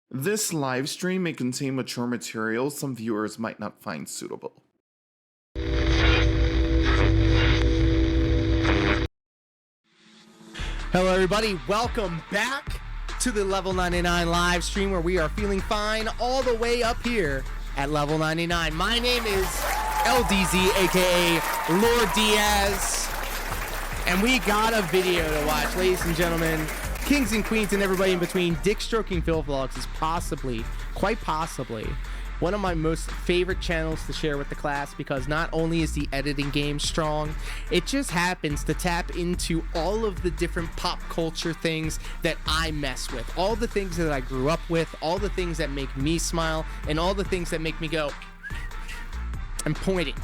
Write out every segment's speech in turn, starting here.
This live stream may contain mature material some viewers might not find suitable. Hello everybody, welcome back to the Level 99 live stream where we are feeling fine all the way up here at Level 99. My name is LDZ, aka Lord Diaz, and we got a video to watch, ladies and gentlemen, kings and queens and everybody in between. Dick Stroking Phil Vlogs is possibly, quite possibly, one of my most favorite channels to share with the class, because not only is the editing game strong, it just happens to tap into all of the different pop culture things that I mess with, all the things that I grew up with, all the things that make me smile, and all the things that make me go, I'm pointing.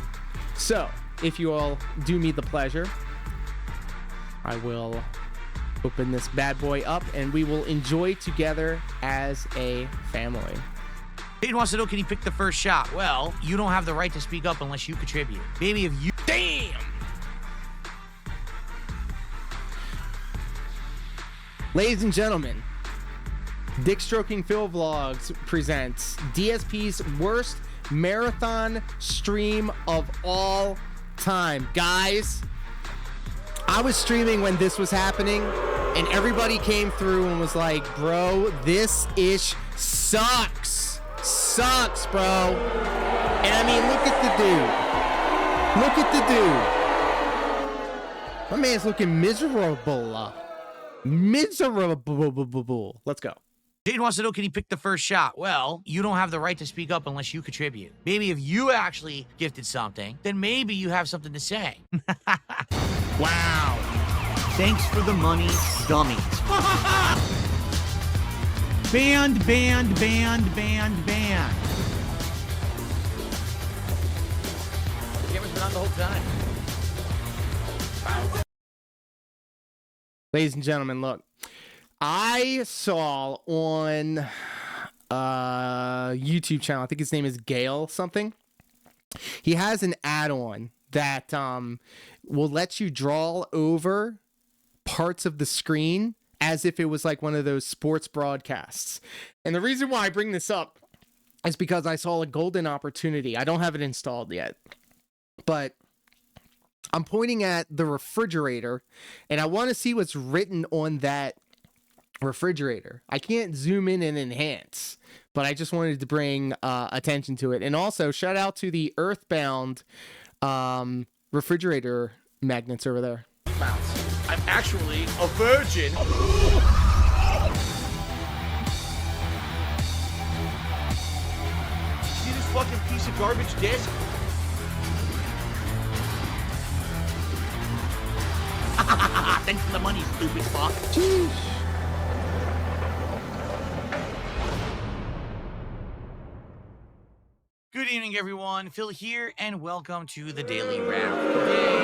So if you all do me the pleasure, I will open this bad boy up and we will enjoy together as a family. Jaden wants to know, can he pick the first shot? Well, you don't have the right to speak up unless you contribute. Baby, if you... Damn! Ladies and gentlemen, Dick Stroking Phil Vlogs presents DSP's worst marathon stream of all time. Guys, I was streaming when this was happening, and everybody came through and was like, bro, this ish sucks. Sucks, bro. And I mean, look at the dude. Look at the dude. My man's looking miserable. Miserable. Let's go. Jaden wants to know, can he pick the first shot? Well, you don't have the right to speak up unless you contribute. Maybe if you actually gifted something, then maybe you have something to say. Wow. Thanks for the money, dummies. Band. The camera's been on the whole time. Ladies and gentlemen, look. I saw on YouTube channel, I think his name is Gale something. He has an add-on that will let you draw over parts of the screen as if it was like one of those sports broadcasts. And the reason why I bring this up is because I saw a golden opportunity. I don't have it installed yet, but I'm pointing at the refrigerator and I want to see what's written on that refrigerator. I can't zoom in and enhance, but I just wanted to bring attention to it. And also shout out to the Earthbound refrigerator magnets over there. I'm actually a virgin. See this fucking piece of garbage disc? Thanks for the money, stupid fuck. Jeez. Good evening, everyone. Phil here, and welcome to the Daily Wrap. Today,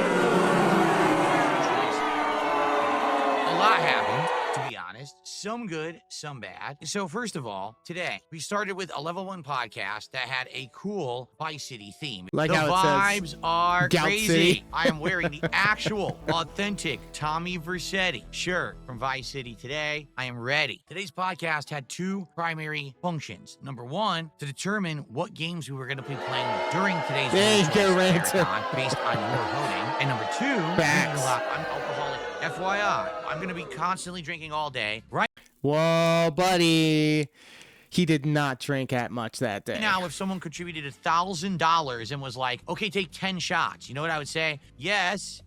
a lot happened, to be honest. Some good, some bad. So first of all, today, we started with a Level 1 podcast that had a cool Vice City theme. Like the how it vibes says, are Gout crazy. City. I am wearing the actual, authentic Tommy Vercetti shirt from Vice City today. I am ready. Today's podcast had two primary functions. Number one, to determine what games we were going to be playing during today's There you go, Ranter. marathon based on your voting. And number two, Facts. I'm alcoholic. FYI, I'm going to be constantly drinking all day. Right Whoa, buddy. He did not drink that much that day. now, if someone contributed $1,000 and was like, okay, take 10 shots, you know what I would say? Yes.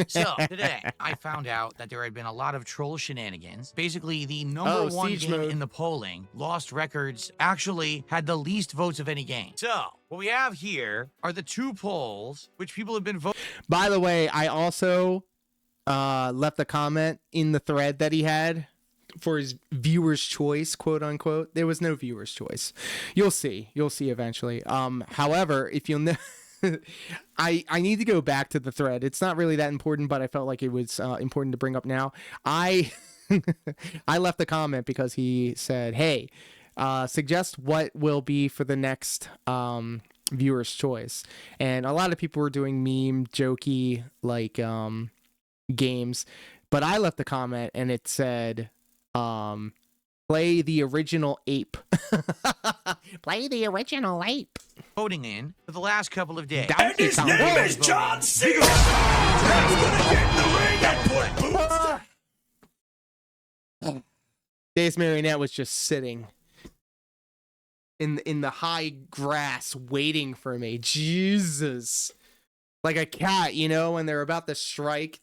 So today, I found out that there had been a lot of troll shenanigans. Basically, the number one Siege game mode. in the polling, Lost Records, actually had the least votes of any game. So what we have here are the two polls which people have been voting. By the way, I also left a comment in the thread that he had for his viewer's choice, quote unquote. There was no viewer's choice. You'll see eventually. However, if you'll know, I need to go back to the thread. It's not really that important, but I felt like it was important to bring up now. I left a comment because he said, hey, suggest what will be for the next viewer's choice. And a lot of people were doing meme, jokey, like games, but I left a comment and it said Play the original ape. Play the original ape. Voting in for the last couple of days. And his name is John Cena. That's gonna get in the ring and put boots. Dave's Marionette was just sitting in the high grass waiting for me. Jesus. Like a cat, you know, when they're about to strike.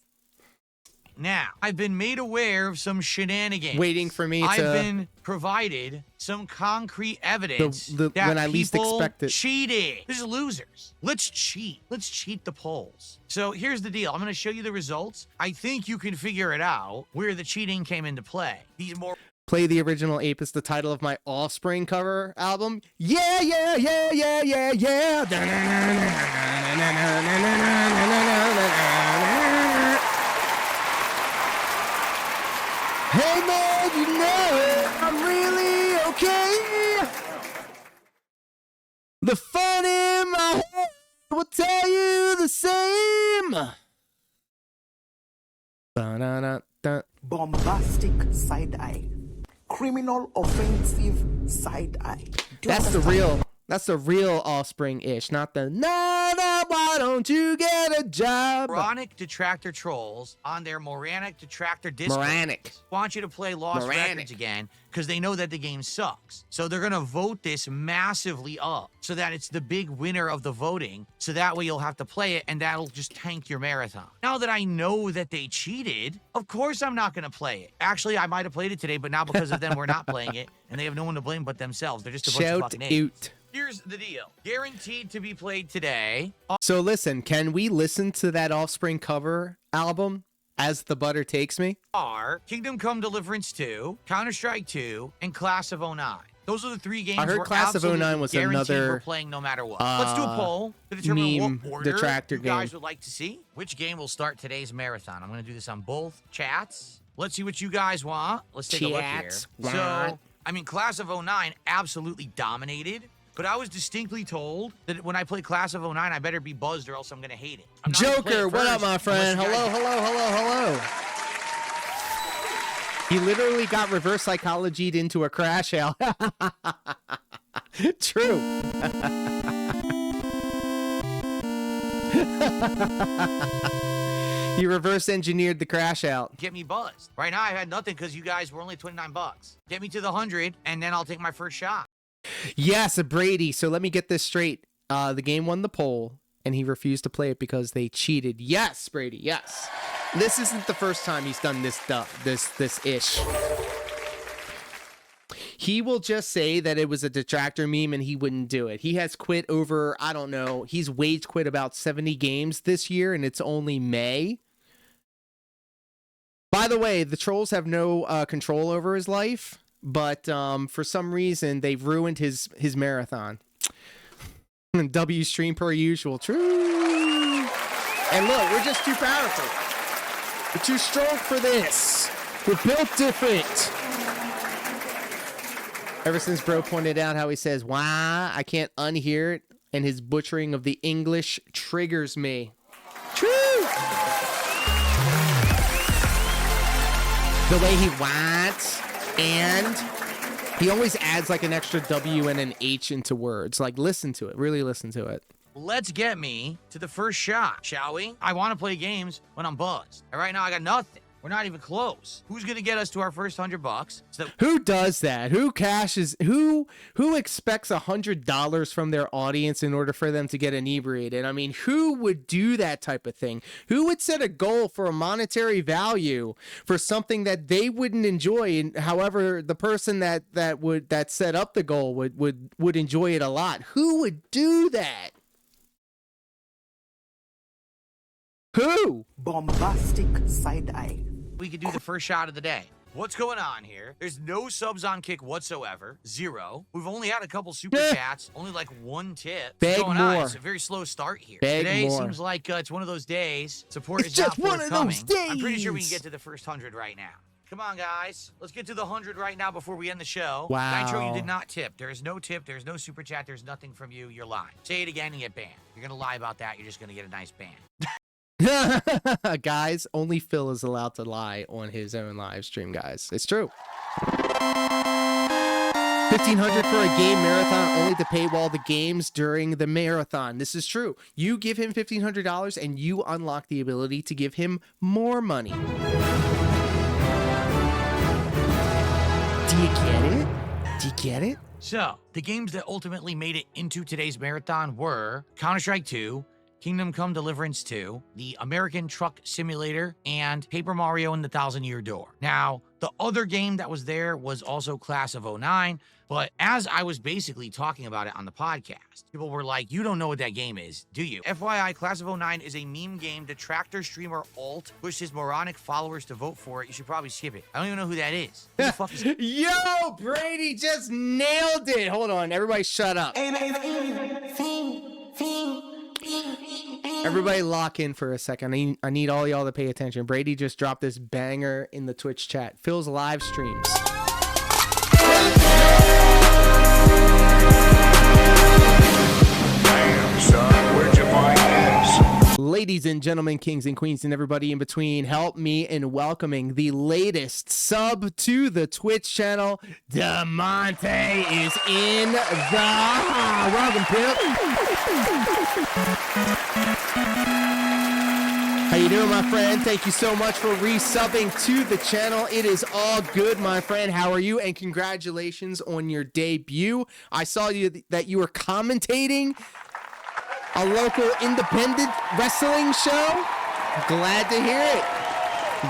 Now, I've been made aware of some shenanigans. Waiting for me to... I've been provided some concrete evidence that when I least people expect it. cheated. This is losers. Let's cheat. Let's cheat the polls. So here's the deal. I'm going to show you the results. I think you can figure it out where the cheating came into play. These more... Play the Original Ape is the title of my Offspring cover album. Yeah, yeah, yeah, yeah, yeah, yeah. Hey man, you know I'm really okay. The fun in my head will tell you the same. Ba-na-na-na. Bombastic side eye, criminal offensive side eye. Do you That's the understand? real Offspring-ish, not the why don't you get a job? moronic detractor trolls on their moronic detractor Discord Moronic. want you to play Lost Moronic. Records again because they know that the game sucks. So they're going to vote this massively up so that it's the big winner of the voting. So that way you'll have to play it and that'll just tank your marathon. Now that I know that they cheated, of course I'm not going to play it. Actually, I might have played it today, but now because of them, we're not playing it. And they have no one to blame but themselves. They're just a bunch of Shout fucking idiots. out. Here's the deal. Guaranteed to be played today. So listen, can we listen to that Offspring cover album, As the Butter Takes Me? Are Kingdom Come Deliverance 2, Counter-Strike 2, and Class of '09. Those are the three games I heard we're Class of absolutely 09 was guaranteed another, we're playing no matter what. Let's do a poll to determine meme what order detractor you guys game. would like to see. Which game will start today's marathon? I'm going to do this on both chats. Let's see what you guys want. Let's take a look here. Chats So, want. I mean, Class of '09 absolutely dominated. But I was distinctly told that when I play Class of '09, I better be buzzed or else I'm going to hate it. I'm not gonna play Joker, it what up, first my friend? unless you Hello, guys- hello, hello. He literally got reverse psychologied into a crash out. True. He reverse engineered the crash out. Get me buzzed. Right now, I had nothing because you guys were only $29. Get me to the 100, and then I'll take my first shot. Yes, Brady. So let me get this straight. The game won the poll, and he refused to play it because they cheated. Yes, Brady. Yes. This isn't the first time he's done this ish. He will just say that it was a detractor meme and he wouldn't do it. He has quit over, I don't know, he's wage quit about 70 games this year, and it's only May. By the way, the trolls have no control over his life, but for some reason they've ruined his marathon. W stream per usual. True. And look, we're just too powerful. We're too strong for this. We're built different. Ever since bro pointed out how he says, "Why I can't unhear it," and his butchering of the English triggers me. True. The way he wants, and he always adds like an extra W and an H into words. Like, listen to it. Really listen to it. Let's get me to the first shot, shall we? I want to play games when I'm buzzed. And right now, I got nothing. We're not even close. Who's going to get us to our first $100? So that Who does that? Who cashes? Who expects $100 from their audience in order for them to get inebriated? I mean, who would do that type of thing? Who would set a goal for a monetary value for something that they wouldn't enjoy? And however, the person that set up the goal would enjoy it a lot. Who would do that? Who? Bombastic side eye. we could do the first shot of the day. What's going on here? There's no subs on Kick whatsoever. 0. We've only had a couple super chats. Only like 1 tip. Beg What's going on? more. It's a very slow start here. Beg Today more. seems like it's one of those days. Support It's is just not one of those forthcoming. I'm pretty sure we days. can get to the first 100 right now. Come on, guys. Let's get to the 100 right now before we end the show. Wow. Nitro, you did not tip. There is no tip. There's no super chat. There's nothing from you. You're lying. Say it again and get banned. You're going to lie about that. You're just going to get a nice ban. Guys, only Phil is allowed to lie on his own live stream, guys. It's true. $1,500 for a game marathon only to paywall the games during the marathon. This is true. You give him $1,500 and you unlock the ability to give him more money. Do you get it? Do you get it? So, the games that ultimately made it into today's marathon were Counter-Strike 2, Kingdom Come Deliverance 2, the American Truck Simulator, and Paper Mario and the Thousand Year Door. Now, the other game that was there was also Class of '09, but as I was basically talking about it on the podcast, people were like, you don't know what that game is, do you? FYI, Class of '09 is a meme game. Detractor streamer Alt pushed his moronic followers to vote for it. You should probably skip it. I don't even know who that is. Who the fuck is it? Yo, Brady just nailed it. Hold on, everybody shut up. Everybody lock in for a second. I need all y'all to pay attention. Brady just dropped this banger in the Twitch chat. Phil's live streams. Damn, son, where'd you find this? Ladies and gentlemen, kings and queens, and everybody in between, help me in welcoming the latest sub to the Twitch channel. DeMonte is in the welcome, Pip. How you doing, my friend? Thank you so much for resubbing to the channel. It is all good, my friend. How are you? And congratulations on your debut. I saw that you were commentating a local independent wrestling show. Glad to hear it.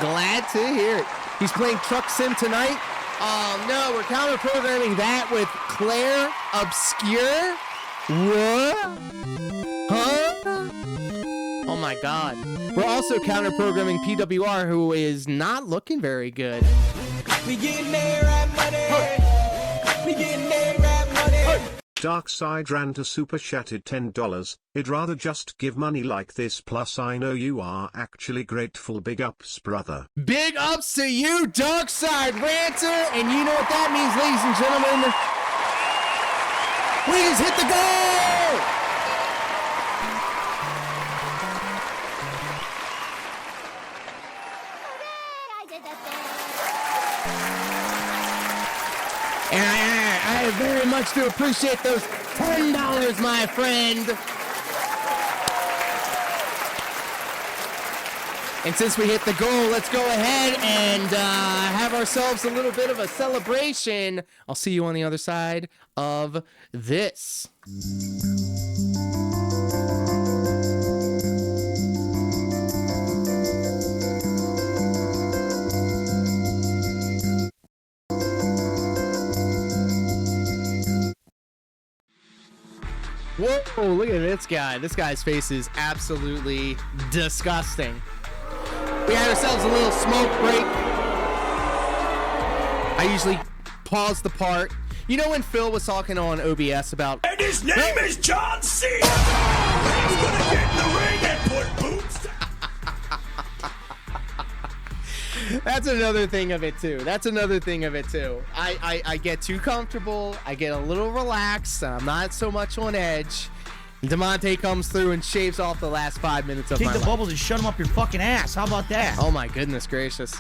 Glad to hear it. He's playing Truck Sim tonight. Oh no, we're counter programming that with Claire Obscure. What? Huh? Oh my god. We're also counter programming PWR, who is not looking very good. We getting there at money. We getting there at money. Darkside ran to super chatted $10. I'd rather just give money like this, plus I know you are actually grateful. Big ups, brother. Big ups to you, Darkside Ranter. And you know what that means, ladies and gentlemen. We just hit the goal! And I very much do appreciate those $10, my friend. And since we hit the goal, let's go ahead and have ourselves a little bit of a celebration. I'll see you on the other side of this. Whoa, look at this guy. This guy's face is absolutely disgusting. We had ourselves a little smoke break. I usually pause the part. You know when Phil was talking on OBS about... And his name is John Cena! He's gonna get in the ring and put boots. That's another thing of it too. I get too comfortable. I get a little relaxed. And I'm not so much on edge. DeMonte comes through and shaves off the last 5 minutes of Take my the life. bubbles and shut them up your fucking ass. How about that? Oh my goodness gracious.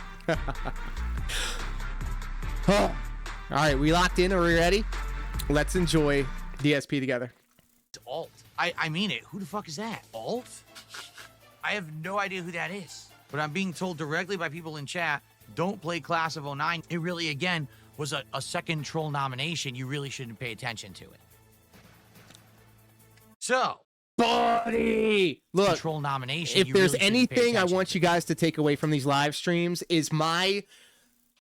All right, we locked in. Are we ready? Let's enjoy DSP together. It's Alt. I mean it. Who the fuck is that? Alt? I have no idea who that is. But I'm being told directly by people in chat, don't play Class of '09. It really, again, was a second troll nomination. You really shouldn't pay attention to it. So, Buddy! Look, troll nomination. if you there's really shouldn't pay anything I attention want to. you guys to take away from these live streams is my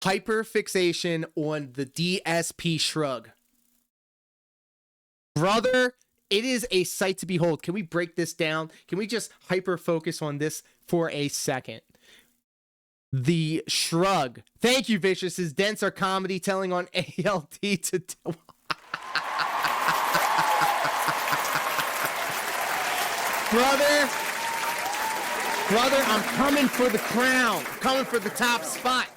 hyper fixation on the DSP shrug. Brother, it is a sight to behold. Can we break this down? Can we just hyper focus on this for a second? The shrug. Thank you, Vicious. His dents are comedy telling on ALD to... Brother, I'm coming for the crown. I'm coming for the top spot.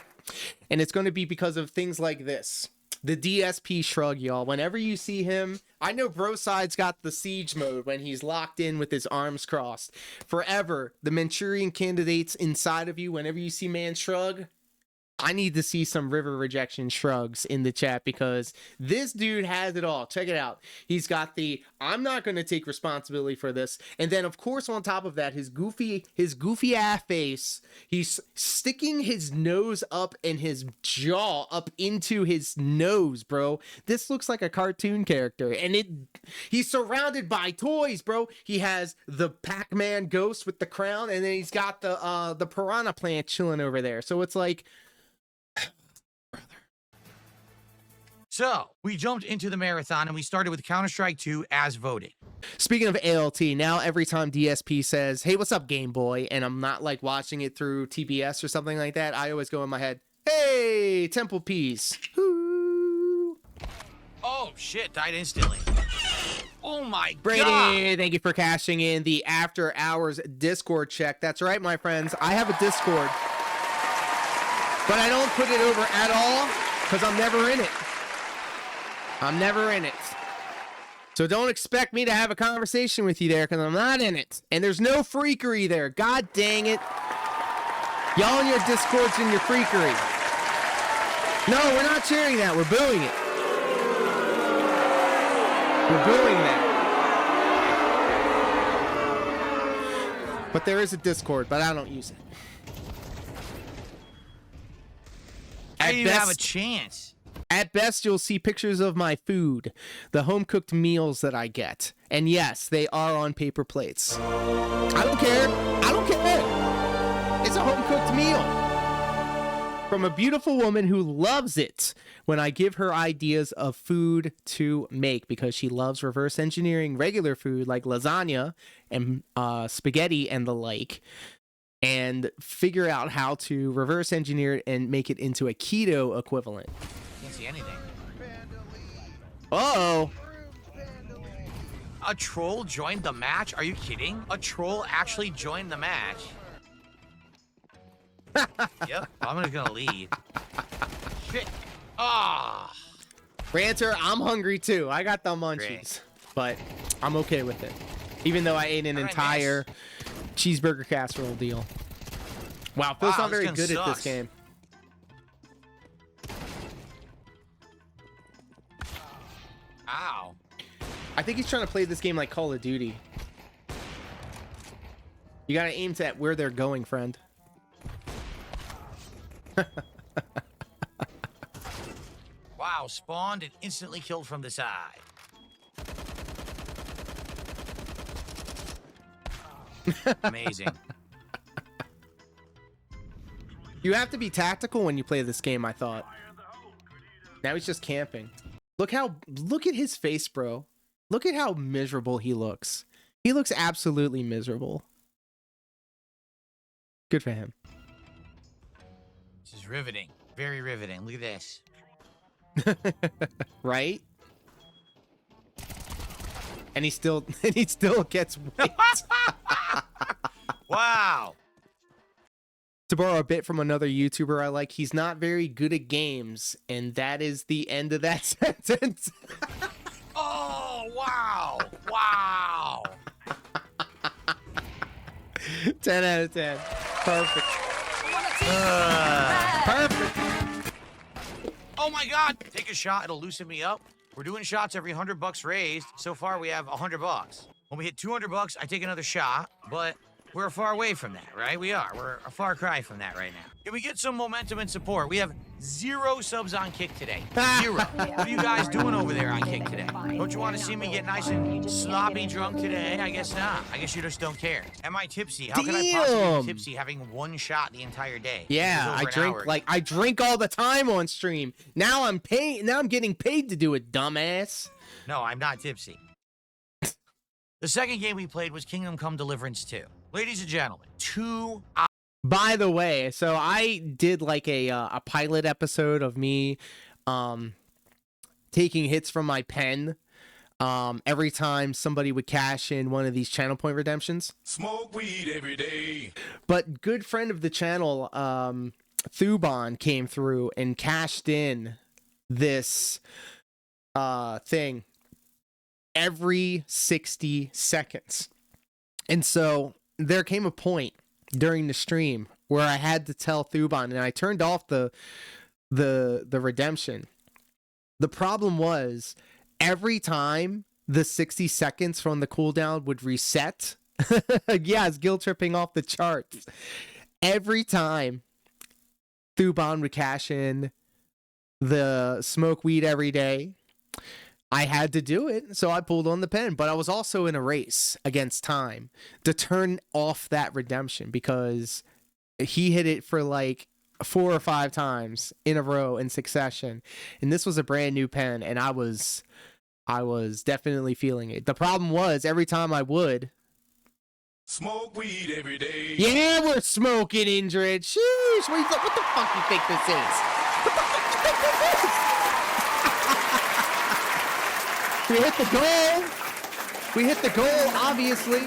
And it's going to be because of things like this. The DSP shrug, y'all. Whenever you see him, I know Broside's got the siege mode when he's locked in with his arms crossed. Forever, the Manchurian candidates inside of you, whenever you see man shrug, I need to see some river rejection shrugs in the chat because this dude has it all. Check it out. He's got the I'm not going to take responsibility for this. And then of course on top of that, his goofy ass face, he's sticking his nose up and his jaw up into his nose, bro. This looks like a cartoon character, and he's surrounded by toys, bro. He has the Pac-Man ghost with the crown, and then he's got the piranha plant chilling over there. So it's like, So we jumped into the marathon and we started with Counter-Strike 2 as voted. speaking of ALT, now every time DSP says, "Hey, what's up, Game Boy?" and I'm not like watching it through TBS or something like that, I always go in my head, "Hey, Temple Peace." Woo. Oh shit, died instantly. Oh my Brady, god. thank you for cashing in the After Hours Discord check. That's right, my friends. I have a Discord, but I don't put it over at all because I'm never in it. I'm never in it. So don't expect me to have a conversation with you there because I'm not in it. And there's no freakery there. God dang it. Y'all in your Discords and your freakery. No, we're not sharing that. We're booing it. We're booing that. But there is a Discord, but I don't use it. I didn't even have a chance. At best, you'll see pictures of my food, the home-cooked meals that I get. And yes, they are on paper plates. I don't care. I don't care. It's a home-cooked meal. From a beautiful woman who loves it when I give her ideas of food to make because she loves reverse engineering regular food like lasagna and spaghetti and the like, and figure out how to reverse engineer it and make it into a keto equivalent. Can't see anything. Uh-oh. A troll joined the match? Are you kidding? A troll actually joined the match. Yep, I'm just gonna leave. Shit. Ah. Ranter, I'm hungry too. I got the munchies, but I'm okay with it. Even though I ate an entire cheeseburger casserole deal. Wow, Phil's not very good at this game. Ow. I think he's trying to play this game like Call of Duty. You gotta aim at where they're going, friend. Wow, spawned and instantly killed from the side. Amazing. You have to be tactical when you play this game, I thought. Now he's just camping. Look at his face, bro. Look at how miserable he looks. He looks absolutely miserable. Good for him. This is riveting. Very riveting. Look at this. Right? And he still gets whipped. Wow. To borrow a bit from another YouTuber I like, he's not very good at games, and that is the end of that sentence. Oh, wow. Wow. 10 out of 10. Perfect. Perfect. Oh my god. Take a shot. It'll loosen me up. We're doing shots every $100 raised. So far, we have $100. When we hit $200, I take another shot, but we're far away from that, right? We are. We're a far cry from that right now. Can we get some momentum and support? We have 0 subs on Kick today. 0. What are you guys doing over there on Kick today? Don't you want to see me get nice and sloppy drunk today? I guess not. I guess you just don't care. Am I tipsy? How can I possibly be tipsy having one shot the entire day? Yeah, I drink all the time on stream. Now I'm getting paid to do it, dumbass. No, I'm not tipsy. The second game we played was Kingdom Come Deliverance 2. Ladies and gentlemen, 2 hours. By the way, so I did like a pilot episode of me taking hits from my pen every time somebody would cash in one of these channel point redemptions. Smoke weed every day. But good friend of the channel, Thuban, came through and cashed in this thing every 60 seconds. And so there came a point during the stream where I had to tell Thuban, and I turned off the redemption. The problem was every time the 60 seconds from the cooldown would reset. Yeah, it's guilt tripping off the charts. Every time Thuban would cash in the smoke weed every day, I had to do it, so I pulled on the pen. But I was also in a race against time to turn off that redemption because he hit it for like 4 or 5 times in a row in succession. And this was a brand new pen, and I was definitely feeling it. The problem was every time I would Smoke weed every day. yeah, we're smoking, Indrid. Sheesh, what the fuck you think this is? What the fuck you think this is? We hit the goal. We hit the goal, obviously.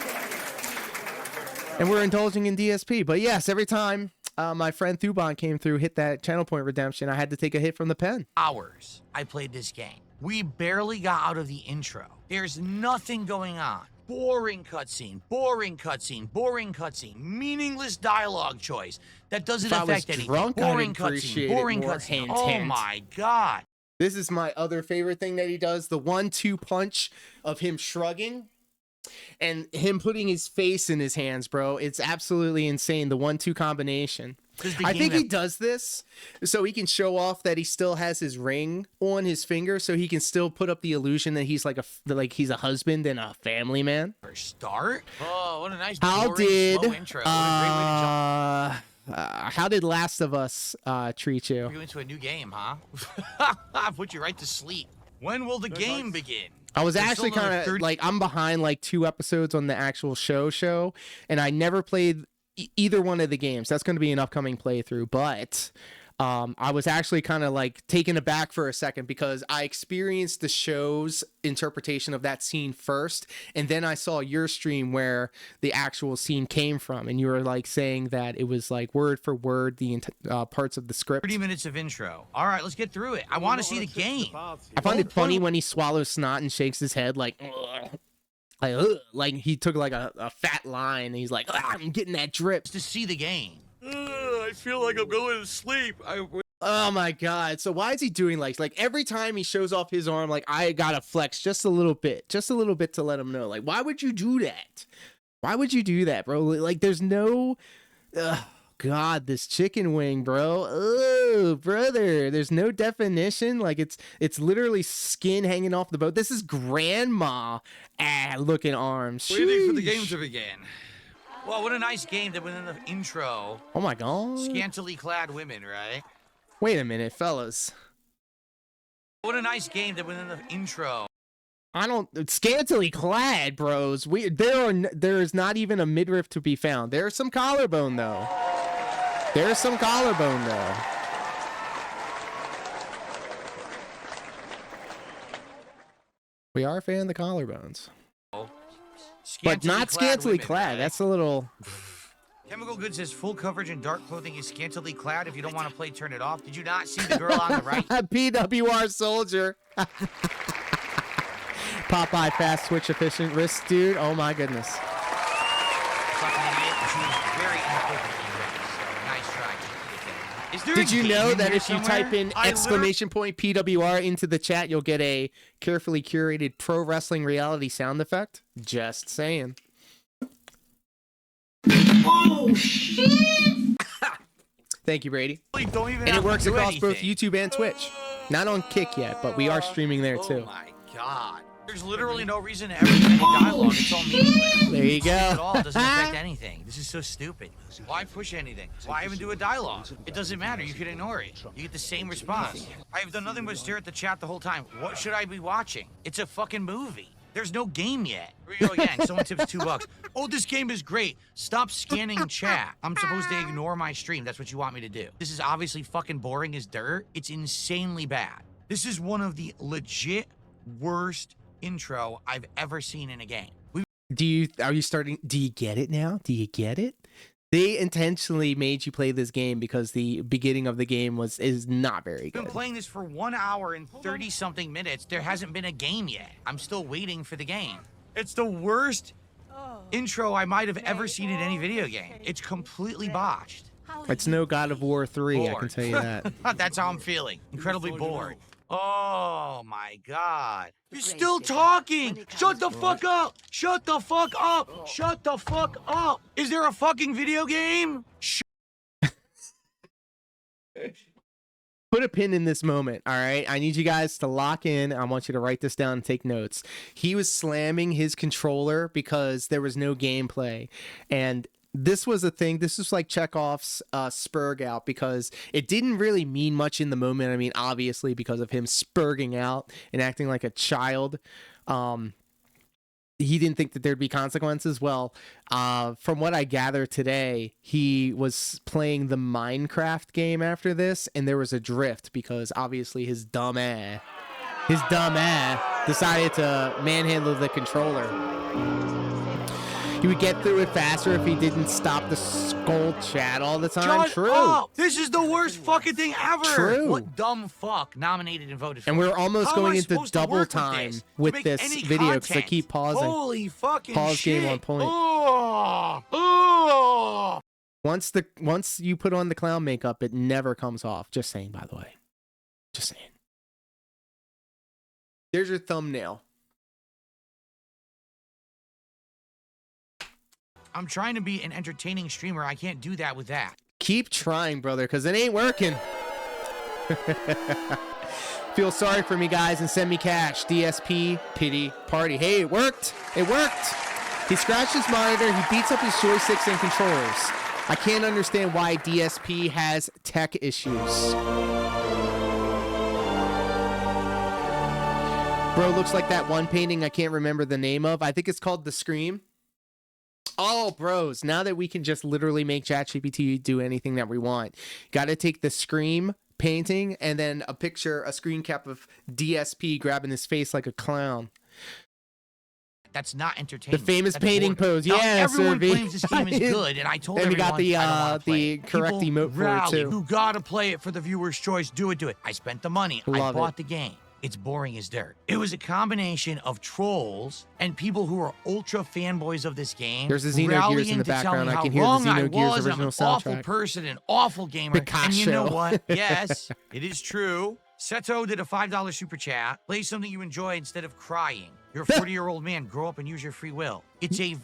And we're indulging in DSP. But yes, every time my friend Thuban came through, hit that channel point redemption, I had to take a hit from the pen. Hours I played this game. We barely got out of the intro. There's nothing going on. Boring cutscene, boring cutscene, boring cutscene, meaningless dialogue choice that doesn't If I was affect anything. drunk, I'd Boring appreciate cutscene, it boring more. cutscene. Hint, Oh hint. my god. This is my other favorite thing that he does, the 1-2 punch of him shrugging and him putting his face in his hands, bro. It's absolutely insane, the 1-2 combination. I think he does this so he can show off that he still has his ring on his finger, so he can still put up the illusion that he's like he's a husband and a family man. For start? Oh, what a nice How boring, did slow intro. What a great way to jump. how did Last of Us treat you? You're into a new game, huh? Put you right to sleep. When will the game begin? I was There's actually still another kind of 30 like, I'm behind like 2 episodes on the actual show, and I never played either one of the games. That's going to be an upcoming playthrough, but I was actually kind of like taken aback for a second because I experienced the show's interpretation of that scene first, and then I saw your stream where the actual scene came from, and you were like saying that it was like word for word the parts of the script. 30 minutes of intro. All right, let's get through it. I want to see the game. I find it funny when he swallows snot and shakes his head like, ugh. Like he took like a fat line and he's like, I'm getting that drip. To see the game. I feel like I'm going to sleep. Oh my god. So why is he doing like every time he shows off his arm, like I gotta flex just a little bit to let him know. Like, why would you do that? Why would you do that, bro? Like there's no God, this chicken wing, bro. Oh, brother. There's no definition. Like it's literally skin hanging off the boat. This is grandma looking arms. Waiting for the Sheesh. game to begin. Well, what a nice game that within the intro. Oh my god. Scantily clad women, right? Wait a minute, fellas. What a nice game that within the intro. I don't scantily clad, bros. There is not even a midriff to be found. There's some collarbone though. There's some collarbone though. We are a fan of the collarbones, but not scantily women, clad. right? That's a little. Chemical Goods says full coverage and dark clothing is scantily clad. If you don't want to play, turn it off. Did you not see the girl on the right? PWR soldier. Popeye fast switch efficient wrist, dude. Oh my goodness. Fucking idiot. She was very inappropriate. So nice try. Is there Did a you game know in that here if you somewhere? type in I exclamation point PWR into the chat, you'll get a carefully curated pro wrestling reality sound effect? Just saying. Oh shit! Thank you, Brady. literally don't even And have it works to do across both anything. YouTube and Twitch. Not on Kick yet, but we are streaming there Oh too. my god. There's literally no reason to ever do any dialogue. It's all meaningless. There you go. It all doesn't affect anything. This is so stupid. Why push anything? Why even do a dialogue? It doesn't matter. You can ignore it. You get the same response. I've done nothing but stare at the chat the whole time. What should I be watching? It's a fucking movie. There's no game yet. Here we go again. Someone tips $2. Oh, this game is great. Stop scanning chat. I'm supposed to ignore my stream. That's what you want me to do. This is obviously fucking boring as dirt. It's insanely bad. This is one of the legit worst intro I've ever seen in a game. Do you get it now? Do you get it? They intentionally made you play this game because the beginning of the game is not very I've been good. playing this for 1 hour and 30 something minutes. There hasn't been a game yet. I'm still waiting for the game. It's the worst intro I might have ever seen in any video game. It's completely botched. It's no God of War 3, I can tell you that. That's how I'm feeling. Incredibly bored. Oh my God. You're still talking. Shut the fuck up. Shut the fuck up. Shut the fuck up. Is there a fucking video game? Put a pin in this moment, all right? I need you guys to lock in. I want you to write this down and take notes. He was slamming his controller because there was no gameplay. And this was a thing. This was like Chekhov's spurg out, because it didn't really mean much in the moment. I mean, obviously, because of him spurging out and acting like a child. He didn't think that there'd be consequences. Well, from what I gather today, he was playing the Minecraft game after this, and there was a drift because obviously his dumb ass decided to manhandle the controller. He would get through it faster if he didn't stop the skull chat all the time. Shut up! This is the worst fucking thing ever. True. What dumb fuck nominated and voted for? And we're almost How going am I into supposed to double work time with with this this video because I keep pausing. Holy fucking Pause shit. game on point. Oh. Once you put on the clown makeup, it never comes off. Just saying, by the way. Just saying. There's your thumbnail. I'm trying to be an entertaining streamer. I can't do that with that. Keep trying, brother, because it ain't working. Feel sorry for me, guys, and send me cash. DSP, pity, party. Hey, it worked. It worked. He scratched his monitor. He beats up his joysticks and controllers. I can't understand why DSP has tech issues. Bro, looks like that one painting I can't remember the name of. I think it's called The Scream. Oh, bros, now that we can just literally make ChatGPT do anything that we want, got to take the Scream painting and then a picture, a screen cap of DSP grabbing his face like a clown. That's not entertaining. The famous That's painting boring. pose. Now, Yeah, everyone Serby. claims this game is good, and I told And we everyone got the, I don't wanna play the it. correct People emote for it, rally. too. You gotta play it for the viewer's choice. Do it. I spent the money. I Love bought it. the game. It's boring as dirt. It was a combination of trolls and people who are ultra fanboys of this game. There's a Xenogears rallying in the to tell background. me I how can hear the wrong I Xenogears was. I'm an original awful soundtrack. person, an awful gamer. And you know Picasso. what? Yes, it is true. Seto did a $5 super chat. Play something you enjoy instead of crying. You're a 40-year-old man. Grow up and use your free will. It's a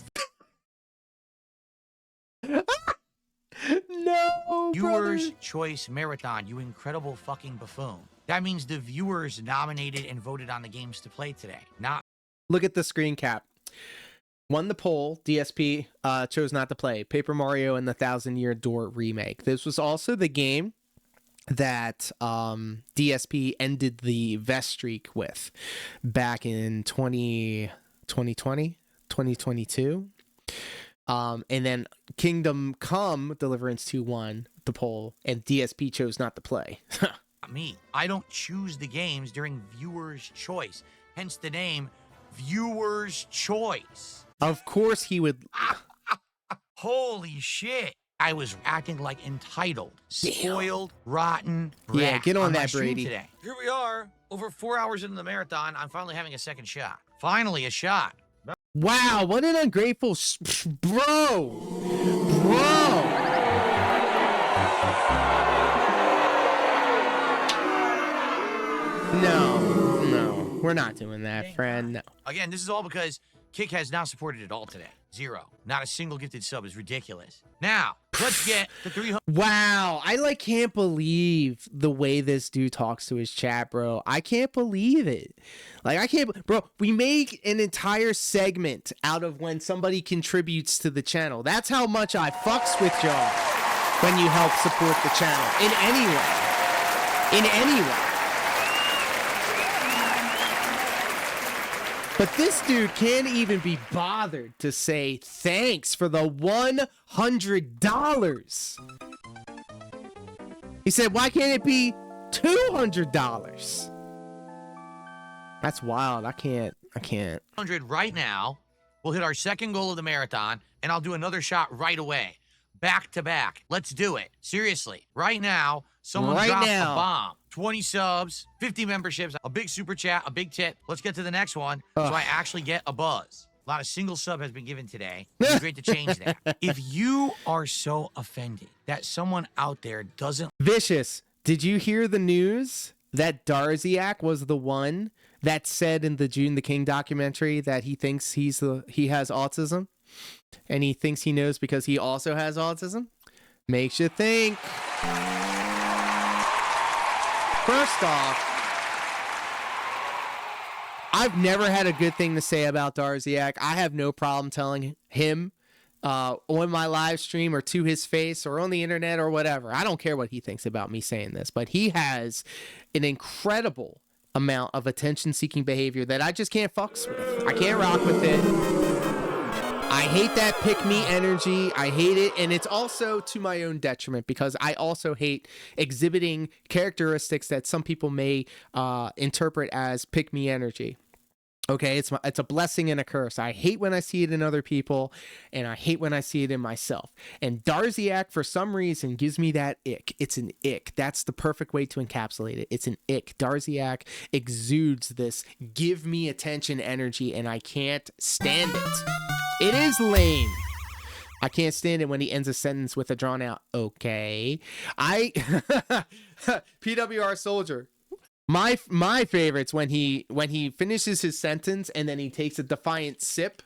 No, Viewers' brother. Choice Marathon, you incredible fucking buffoon. That means the viewers nominated and voted on the games to play today, not Look at the screen cap. Won the poll. DSP chose not to play. Paper Mario and the Thousand Year Door remake. This was also the game that DSP ended the vest streak with back in 2020, 2022. And then Kingdom Come Deliverance 2 won the poll, and DSP chose not to play. me. I don't choose the games during viewers' choice. Hence the name Viewers' Choice. Of course he would. Holy shit. I was acting like entitled, spoiled, rotten, Yeah, brat get on my that, stream Brady. Today. Here we are, over 4 hours into the marathon. I'm finally having a second shot. Finally, a shot. Wow, what an ungrateful bro. No, we're not doing that, friend. No. Again, this is all because Kick has not supported it all today. Zero. Not a single gifted sub is ridiculous. Now, let's get the 300. Wow, I can't believe the way this dude talks to his chat, bro. I can't believe it. Bro, we make an entire segment out of when somebody contributes to the channel. That's how much I fucks with y'all when you help support the channel in any way. In any way. But this dude can't even be bothered to say thanks for the $100. He said, why can't it be $200? That's wild. I can't. 100 right now. We'll hit our second goal of the marathon, and I'll do another shot right away. Back to back. Let's do it. Seriously. Right now, someone dropped a bomb. 20 subs, 50 memberships, a big super chat, a big tip. Let's get to the next one so I actually get a buzz. A lot of single sub has been given today. It'd be great to change that. If you are so offended that someone out there doesn't Vicious, did you hear the news that Darziak was the one that said in the June the King documentary that he thinks he has autism, and he thinks he knows because he also has autism? Makes you think. First off, I've never had a good thing to say about Darziak. I have no problem telling him on my live stream or to his face or on the internet or whatever. I don't care what he thinks about me saying this, but he has an incredible amount of attention-seeking behavior that I just can't fucks with. I can't rock with it. I hate that pick-me energy. I hate it, and it's also to my own detriment because I also hate exhibiting characteristics that some people may interpret as pick-me energy. Okay, it's a blessing and a curse. I hate when I see it in other people, and I hate when I see it in myself. And Darziak, for some reason, gives me that ick. It's an ick. That's the perfect way to encapsulate it. It's an ick. Darziak exudes this give me attention energy, and I can't stand it. It is lame. I can't stand it when he ends a sentence with a drawn out okay. PWR Soldier. My favorite's when he finishes his sentence and then he takes a defiant sip.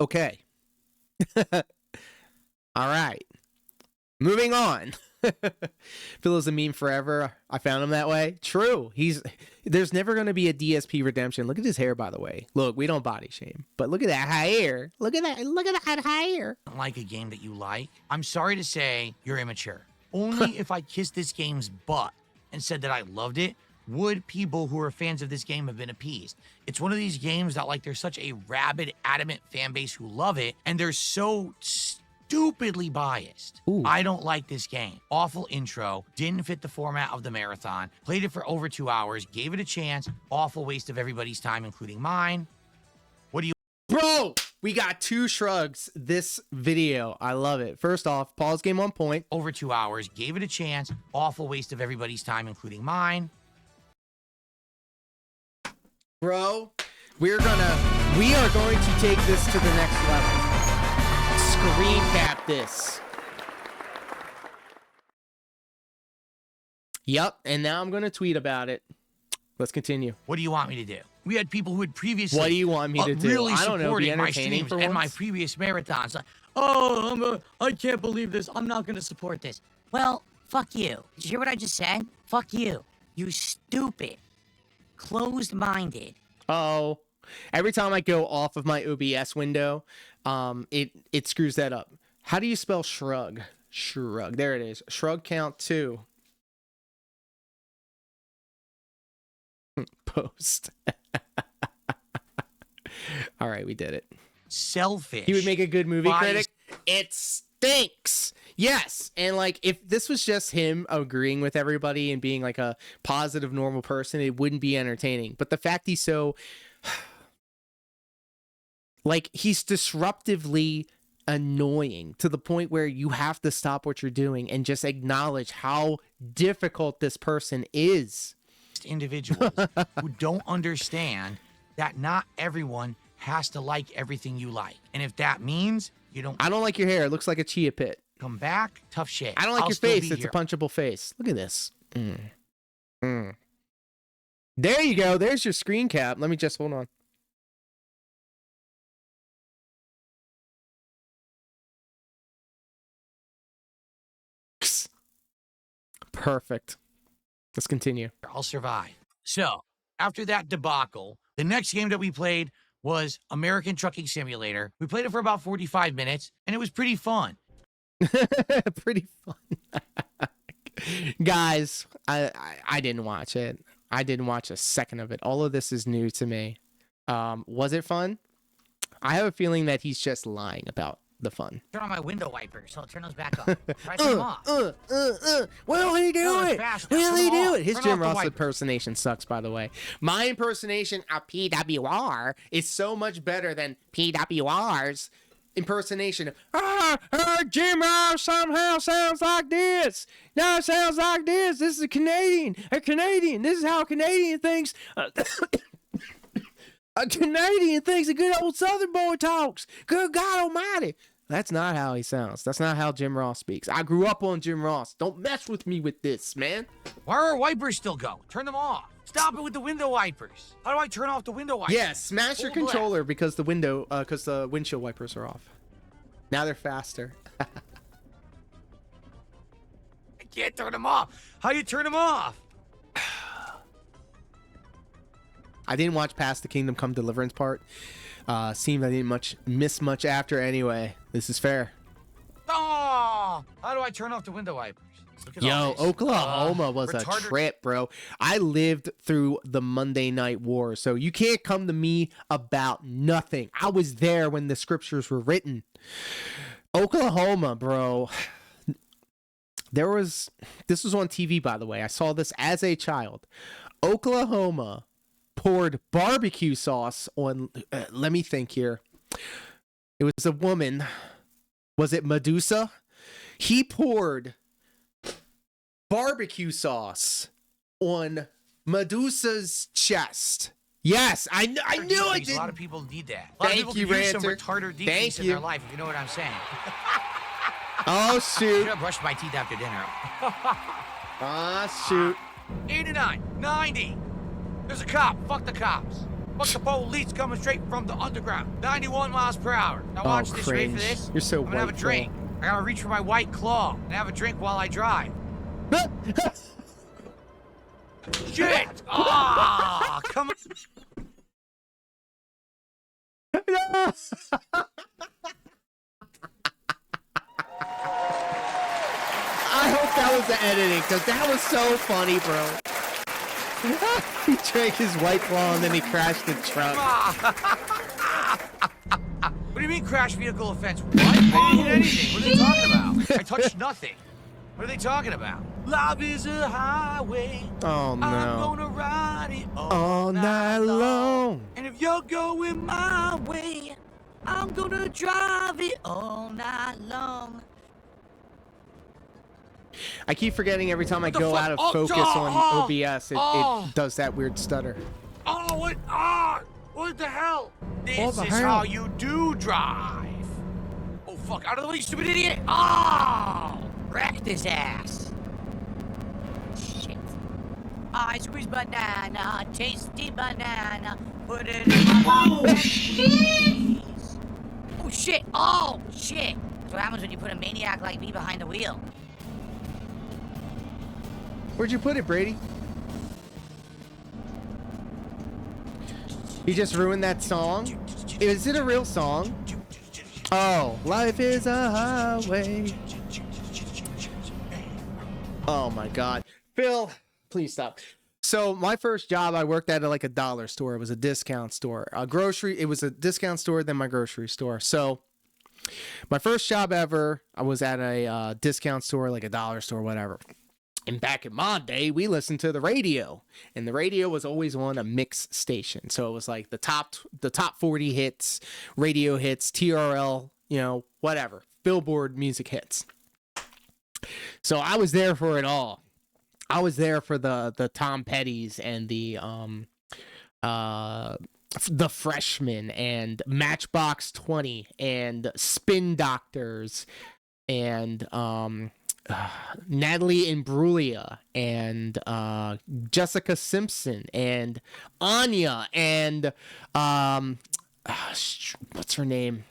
Okay. All right. Moving on. Phil is a meme forever. I found him that way. True. There's never going to be a DSP redemption. Look at his hair, by the way. Look, we don't body shame, but look at that hair. Look at that hair. like a game that you like, I'm sorry to say you're immature. Only if I kissed this game's butt and said that I loved it would people who are fans of this game have been appeased. It's one of these games that, like, there's such a rabid, adamant fan base who love it, and they're so stupidly biased. Ooh. I don't like this game. Awful intro, didn't fit the format of the marathon, played it for over 2 hours, gave it a chance, awful waste of everybody's time, including mine. What do you... Bro, we got 2 shrugs this video. I love it. First off, pause game on point. Over 2 hours, gave it a chance, awful waste of everybody's time, including mine. Bro, we are going to take this to the next level. Screen cap this. Yep, and now I'm going to tweet about it. Let's continue. What do you want me to do? We had people who had previously... What do you want me to do? Really I don't know, be supported my entertaining streams for and my once? previous marathons. Like, oh, I can't believe this. I'm not going to support this. Well, fuck you. Did you hear what I just said? Fuck you. You stupid. Closed-minded. Oh, every time I go off of my OBS window, it screws that up. How do you spell shrug? Shrug. There it is. Shrug count 2. Post. All right, we did it. Selfish. He would make a good movie Biased. critic. It stinks. Yes, and like if this was just him agreeing with everybody and being like a positive, normal person, it wouldn't be entertaining. But the fact he's so like he's disruptively annoying to the point where you have to stop what you're doing and just acknowledge how difficult this person is. Individuals who don't understand that not everyone has to like everything you like. And if that means you don't... I don't like your hair. It looks like a chia pit. Come back, tough shit. I don't like I'll your still face. be It's here. a punchable face. Look at this. There you go. There's your screen cap. Let me just hold on. Perfect. Let's continue. I'll survive. So, after that debacle, the next game that we played was American Trucking Simulator. We played it for about 45 minutes, and it was pretty fun. Pretty fun. Guys, I didn't watch it. I didn't watch a second of it. All of this is new to me. Was it fun? I have a feeling that he's just lying about the fun. Turn on my window wipers, so I'll turn those back on. Try turn them off. Will he do it's it? fast. Will Turn he them do off. it? His Turn Jim off the Ross wipers. impersonation sucks, by the way. My impersonation of PWR is so much better than PWR's. impersonation. Jim Ross somehow sounds like this. Now it sounds like this. This is a Canadian. A Canadian. This is how a Canadian thinks. A Canadian thinks a good old Southern boy talks. Good God Almighty. That's not how he sounds. That's not how Jim Ross speaks. I grew up on Jim Ross. Don't mess with me with this, man. Why are our wipers still going? Turn them off. Stop it with the window wipers. How do I turn off the window wipers? Yeah, smash your controller because the windshield wipers are off. Now they're faster. I can't turn them off. How do you turn them off? I didn't watch past the Kingdom Come Deliverance part. Seemed I didn't miss much after anyway. This is fair. Oh, how do I turn off the window wipers? Look at all Yo, this. Oklahoma was a trip, bro. I lived through the Monday Night War, so you can't come to me about nothing. I was there when the scriptures were written. Oklahoma, bro. This was on TV, by the way. I saw this as a child. Oklahoma poured barbecue sauce on, let me think here. It was a woman. Was it Medusa? He poured barbecue sauce on Medusa's chest. Yes, I knew I did. A lot of people need that. A lot of people you, could use some Ranter. retarded Thank decrease in you. their life, if you know what I'm saying. Oh, I shoot. should have brushed my teeth after dinner. Ah, shoot. 89, 90. There's a cop. Fuck the cops. Fuck the police coming straight from the underground. 91 miles per hour. Now watch this. Ready for cringe. this? You're so I'm gonna have a white, drink. I gotta reach for my White Claw and have a drink while I drive. Shit! Ah, come on. I hope that was the editing, because that was so funny, bro. He drank his White Claw and then he crashed the truck. What do you mean crash vehicle offense? What? I didn't hit anything. What are they talking about? I touched nothing. What are they talking about? Love is a highway. Oh, no. I'm gonna ride it All night long. And if you're going my way, I'm gonna drive it all night long. I keep forgetting every time I the go fuck? out of Oh, focus on OBS, it does that weird stutter. Oh, what? Ah, what the hell? This the is hell? how you do drive. Oh, fuck. Out of the way, you stupid idiot. Oh, Wrecked his ass. Shit. I squeeze banana, tasty banana, put it in my mouth and squeeze. Oh shit, oh shit. That's what happens when you put a maniac like me behind the wheel. Where'd you put it, Brady? You just ruined that song? Is it a real song? Oh, life is a highway. Oh my God. Phil, please stop. So my first job, I worked at like a dollar store. It was a discount store. It was a discount store, then my grocery store. So my first job ever, I was at a discount store, like a dollar store, whatever. And back in my day, we listened to the radio, and the radio was always on a mix station. So it was like the top 40 hits, radio hits, TRL, whatever, Billboard music hits. So I was there for it all. I was there for the Tom Petty's and the Freshmen and Matchbox 20 and Spin Doctors and Natalie Imbruglia and Jessica Simpson and Anya and what's her name?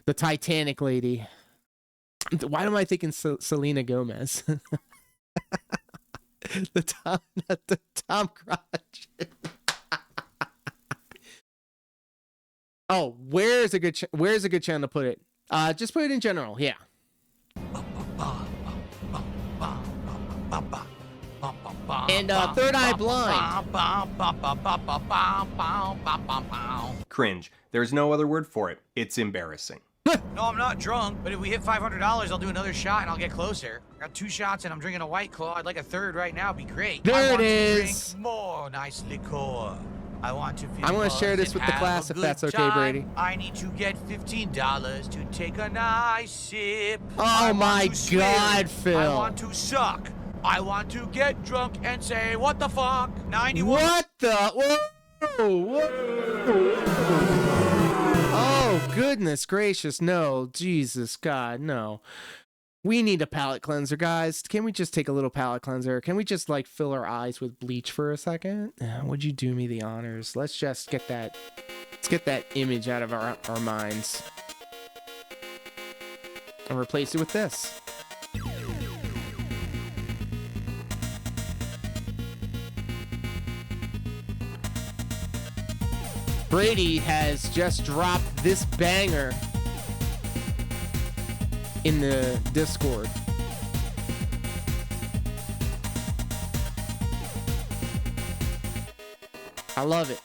The Titanic lady. Why am I thinking Selena Gomez? the Tom Crutch. Oh, where's a good channel to put it? Just put it in general. Yeah. And Third Eye Blind. Cringe. There's no other word for it. It's embarrassing. No, I'm not drunk, but if we hit $500, I'll do another shot and I'll get closer. I got 2 shots and I'm drinking a White Claw. I'd like a third right now. It'd be great. There I it want is. to drink more nice liqueur. I want to feel I'm gonna share buzz this and with the have class a if good that's okay, time. Brady. I need to get $15 to take a nice sip. Oh I want my to swim. God, Phil. I want to suck. I want to get drunk and say, what the fuck? 91. What the? Whoa! Oh, goodness gracious. No. Jesus, God, no. We need a palate cleanser, guys. Can we just take a little palate cleanser? Can we just, like, fill our eyes with bleach for a second? Would you do me the honors? Let's just get that... Let's get that image out of our minds. And replace it with this. Brady has just dropped this banger in the Discord. I love it.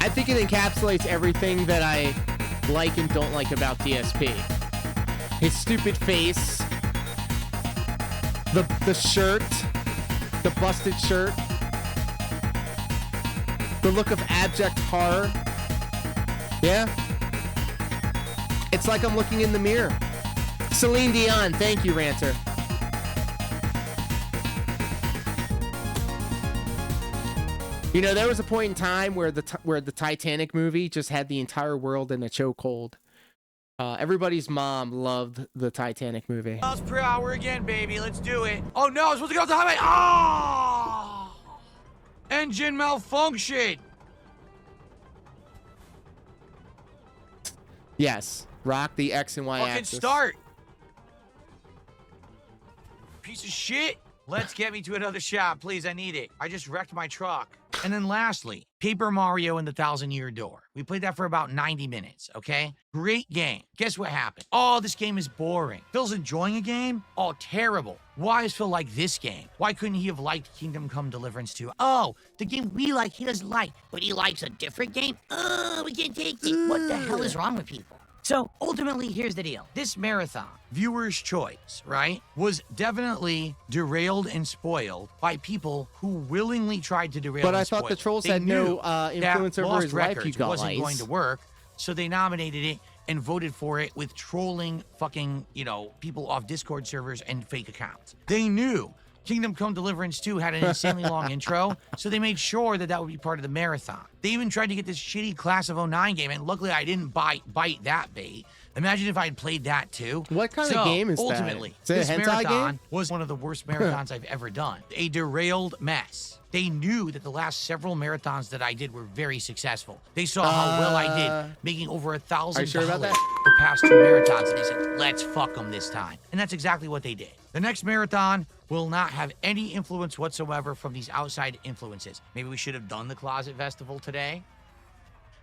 I think it encapsulates everything that I like and don't like about DSP. His stupid face, the shirt, the busted shirt, the look of abject horror. Yeah. It's like I'm looking in the mirror. Celine Dion, thank you, Ranter. You know, there was a point in time where the Titanic movie just had the entire world in a chokehold. Everybody's mom loved the Titanic movie. Miles per hour again, baby. Let's do it. Oh no, I'm supposed to go off the highway. Oh! Engine malfunction. Yes. Rock the X and Y Fucking axis. start. Piece of shit. Let's get me to another shop, please. I need it. I just wrecked my truck. And then lastly, Paper Mario and the 1,000-Year Door. We played that for about 90 minutes, okay? Great game. Guess what happened? Oh, this game is boring. Phil's enjoying a game? Oh, terrible. Why does Phil like this game? Why couldn't he have liked Kingdom Come Deliverance 2? Oh, the game we like, he doesn't like. But he likes a different game? We can't take it. What the hell is wrong with people? So, ultimately, here's the deal. This marathon, viewer's choice, right, was definitely derailed and spoiled by people who willingly tried to derail But and I spoil thought the it. trolls They had no knew influence that over Lost his life, you Records got wasn't lice. going to work, so they nominated it and voted for it with trolling fucking, people off Discord servers and fake accounts. They knew Kingdom Come Deliverance 2 had an insanely long intro, so they made sure that would be part of the marathon. They even tried to get this shitty Class of 09 game, and luckily I didn't bite that bait. Imagine if I had played that too. What kind of game is that? Ultimately, Is it a this hentai marathon game? was one of the worst marathons I've ever done. A derailed mess. They knew that the last several marathons that I did were very successful. They saw how well I did, making over $1,000 Are you sure about that? for past 2 marathons, and they said, let's fuck them this time. And that's exactly what they did. The next marathon will not have any influence whatsoever from these outside influences. Maybe we should have done the Closet Festival today.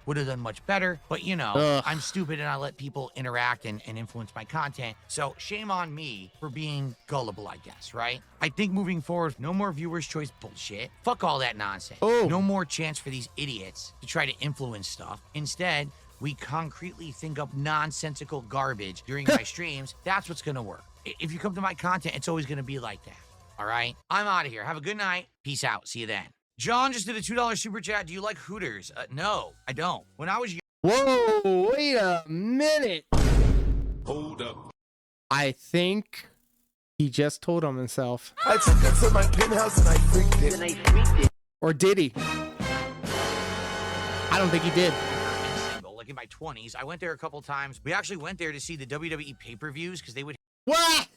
Would have done much better, but I'm stupid and I let people interact and influence my content. So shame on me for being gullible, I guess, right? I think moving forward, no more viewer's choice bullshit. Fuck all that nonsense. Oh. No more chance for these idiots to try to influence stuff. Instead, we concretely think up nonsensical garbage during my streams. That's what's gonna work. If you come to my content, it's always gonna be like that. All right? I'm out of here. Have a good night. Peace out. See you then. John just did a $2 super chat. Do you like Hooters? No, I don't. When I was young. Whoa, wait a minute. Hold up. I think he just told on himself. I took it to my penthouse and I freaked it. Or did he? I don't think he did. Single, like in my 20s, I went there a couple times. We actually went there to see the WWE pay-per-views because they would. What?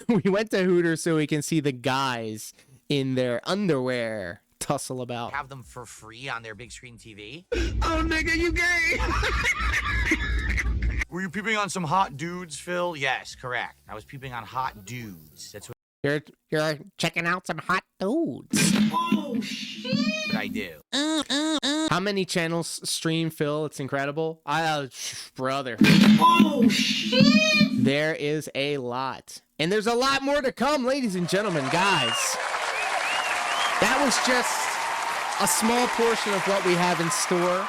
We went to Hooters so we can see the guys in their underwear tussle about. Have them for free on their big screen TV. Oh, nigga, you gay. Were you peeping on some hot dudes, Phil? Yes, correct. I was peeping on hot dudes. That's what You're checking out some hot dudes. Oh, shit. I do. How many channels stream, Phil? It's incredible. Brother. Oh, shit. There is a lot. And there's a lot more to come, ladies and gentlemen, guys. That was just a small portion of what we have in store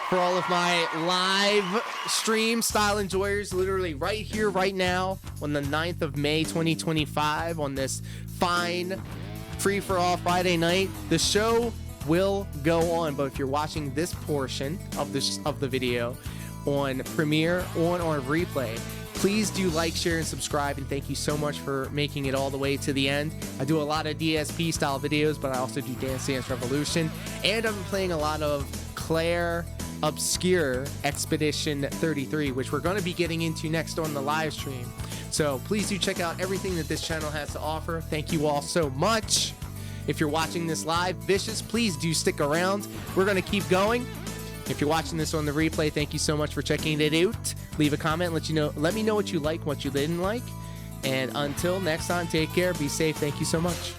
For all of my live stream style enjoyers, literally right here, right now, on the 9th of May, 2025, on this fine free-for-all Friday night, the show will go on. But if you're watching this portion of the video on Premiere or on replay, please do like, share, and subscribe, and thank you so much for making it all the way to the end. I do a lot of DSP style videos, but I also do Dance Dance Revolution, and I've been playing a lot of Claire Obscure Expedition 33, which we're going to be getting into next on the live stream. So please do check out everything that this channel has to offer. Thank you all so much. If you're watching this live, Vicious, please do stick around. We're going to keep going. If you're watching this on the replay, thank you so much for checking it out. Leave a comment, let me know what you like, what you didn't like. And until next time, take care, be safe. Thank you so much.